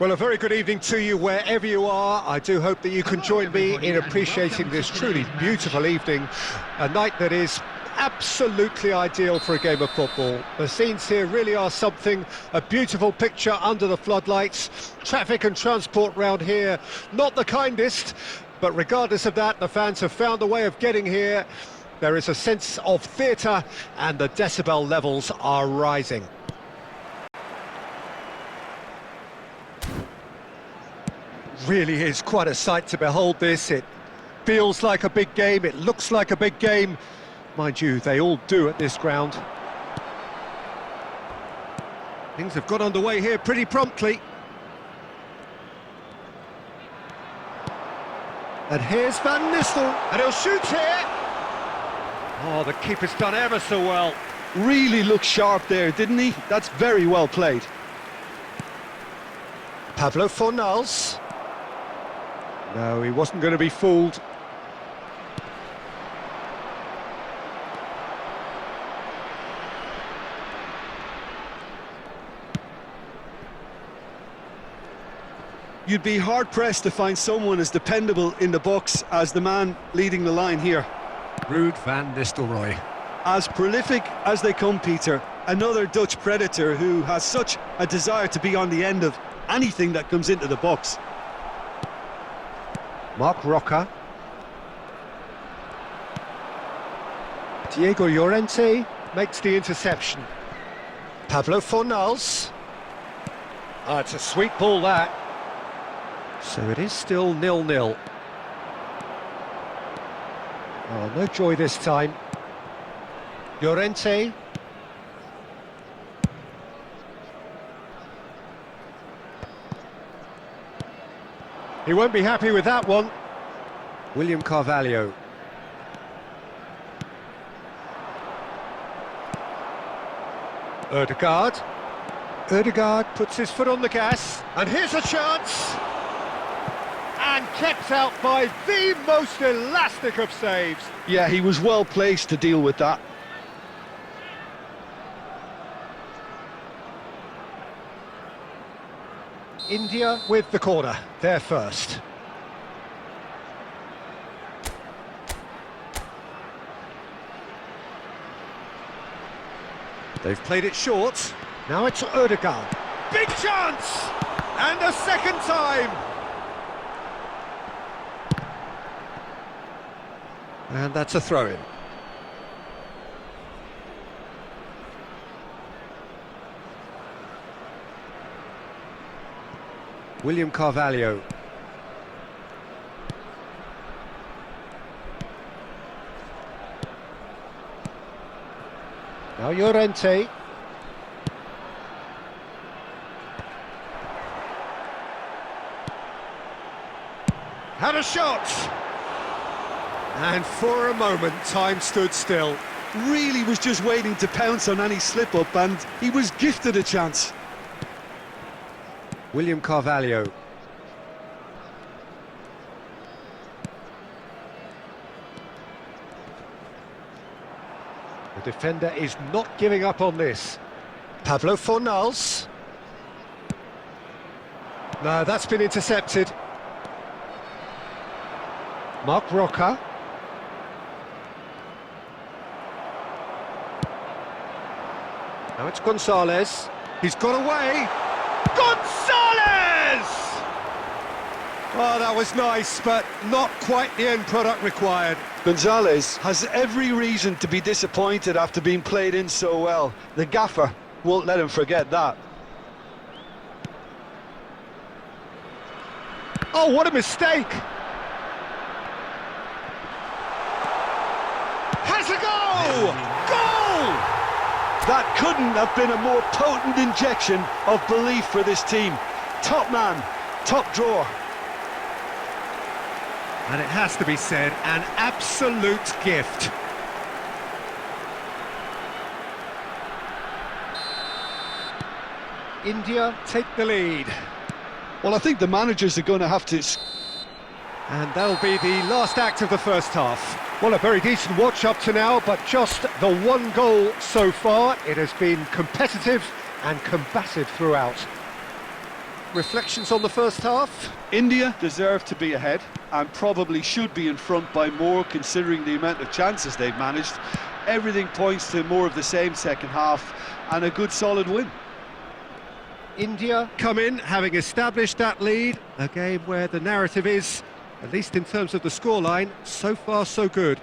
Well, a very good evening to you wherever you are. I do hope that you can join me in appreciating this truly beautiful evening, a night that is absolutely ideal for a game of football. The scenes here really are something, a beautiful picture under the floodlights. Traffic and transport round here, not the kindest, but regardless of that, the fans have found a way of getting here. There is a sense of theatre and the decibel levels are rising. Really is quite a sight to behold this. It feels like a big game, it looks like a big game. Mind you, they all do at this ground. Things have got underway here pretty promptly. And here's Van Nistel, and he'll shoot here. Oh, the keeper's done ever so well. Really looked sharp there, didn't he? That's very well played. Pablo Fornals. No, he wasn't going to be fooled. You'd be hard-pressed to find someone as dependable in the box as the man leading the line here. Ruud van Nistelrooy. As prolific as they come, Peter, another Dutch predator who has such a desire to be on the end of anything that comes into the box. Marc Roca. Diego Llorente makes the interception. Pablo Fornals. Oh, it's a sweet ball, that. So it is still 0-0. Oh, no joy this time. Llorente. He won't be happy with that one. William Carvalho. Ødegaard. Ødegaard puts his foot on the gas. And here's a chance. And kept out by the most elastic of saves. Yeah, he was well placed to deal with that. India with the corner, they're first. They've played it short. Now it's Ødegaard. Big chance! And a second time! And that's a throw-in. William Carvalho. Now Llorente. Had a shot! And for a moment, time stood still. Really was just waiting to pounce on any slip-up, and he was gifted a chance. William Carvalho. The defender is not giving up on this. Pablo Fornals. No, that's been intercepted. Marc Roca. Now it's Gonzalez. He's got away. Gonzalez! Oh, that was nice, but not quite the end product required. Gonzalez has every reason to be disappointed after being played in so well. The gaffer won't let him forget that. Oh, what a mistake! Has a goal! Goal! That couldn't have been a more potent injection of belief for this team. Top man, top drawer. And it has to be said, an absolute gift. India take the lead. Well, I think the managers are going to have to... And that'll be the last act of the first half. Well, a very decent watch up to now, but just the one goal so far. It has been competitive and combative throughout. reflections on the first half? India deserve to be ahead and probably should be in front by more considering the amount of chances they've managed. Everything points to more of the same second half and a good solid win. India come in having established that lead, a game where the narrative is, at least in terms of the scoreline, so far so good.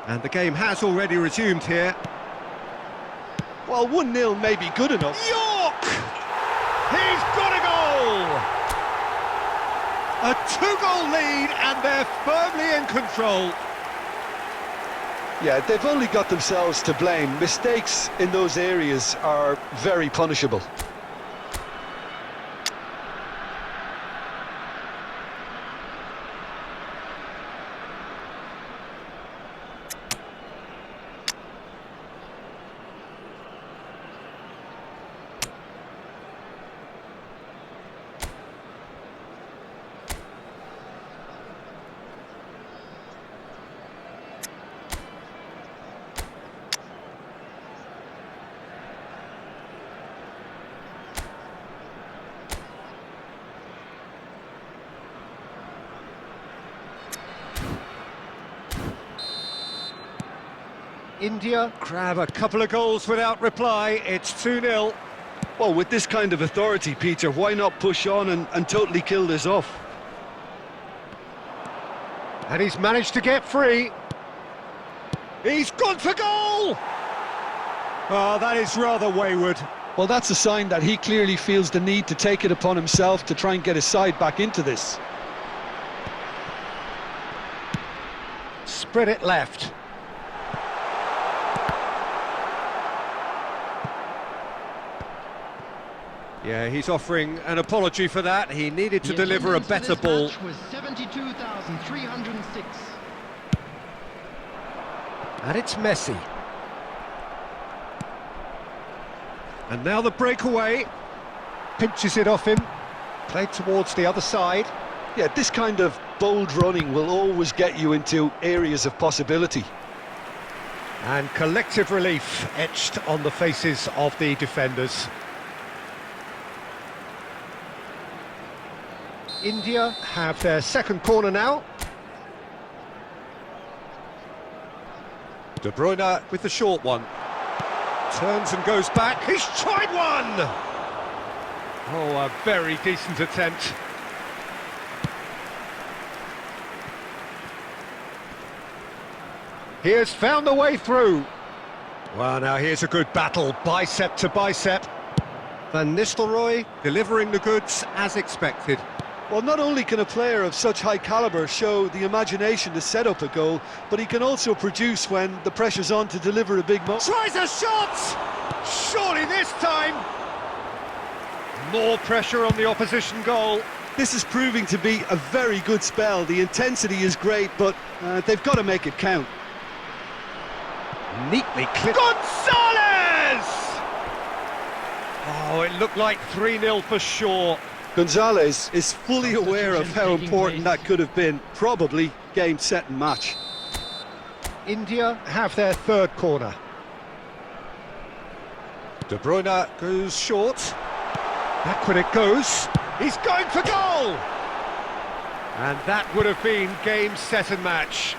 And the game has already resumed here. Well, 1-0 may be good enough. York! He's got a goal! A two-goal lead and they're firmly in control. Yeah, they've only got themselves to blame. Mistakes in those areas are very punishable. India grab a couple of goals without reply. It's 2-0. Well, with this kind of authority, Peter, why not push on and totally kill this off? And he's managed to get free. He's gone for goal! Oh, that is rather wayward. Well, that's a sign that he clearly feels the need to take it upon himself to try and get his side back into this. Spread it left. Yeah, he's offering an apology for that. He needed to deliver a better ball. Was 72,306. And it's Messi. And now the breakaway. Pinches it off him. Played towards the other side. Yeah, this kind of bold running will always get you into areas of possibility. And collective relief etched on the faces of the defenders. India have their second corner now. De Bruyne with the short one. Turns and goes back. He's tried one! Oh, a very decent attempt. He has found the way through. Well, now here's a good battle, bicep to bicep. Van Nistelrooy delivering the goods as expected. Well, not only can a player of such high calibre show the imagination to set up a goal, but he can also produce when the pressure's on to deliver a big moment. Tries a shot! Surely this time! More pressure on the opposition goal. This is proving to be a very good spell. The intensity is great, but they've got to make it count. Neatly clipped. Gonzalez! Oh, it looked like 3-0 for sure. Gonzalez is fully aware of how important that could have been. Probably game, set and match. India have their third corner. De Bruyne goes short. Backward it goes. He's going for goal! And that would have been game, set and match.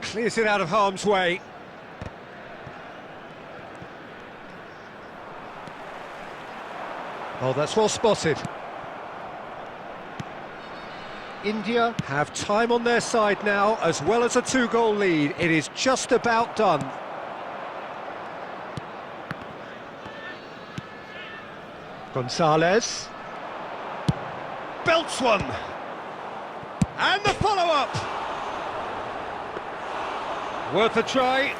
Clears it out of harm's way. Oh, that's well spotted. India have time on their side now, as well as a two-goal lead. It is just about done. Gonzalez. Belts one. And the follow-up. Worth a try,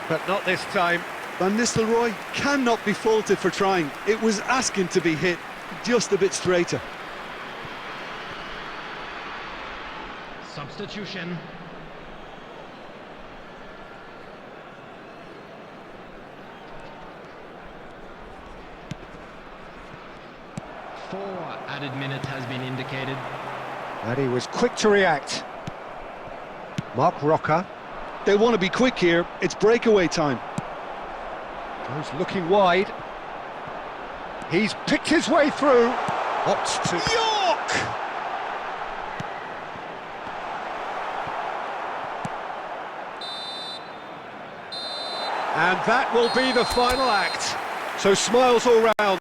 but not this time. Van Nistelrooy cannot be faulted for trying. It was asking to be hit, just a bit straighter. substitution. Four added minutes has been indicated. And he was quick to react. Mark Roca They want to be quick here, it's breakaway time. goes looking wide. He's picked his way through. Opts to York! And that will be the final act. So smiles all round.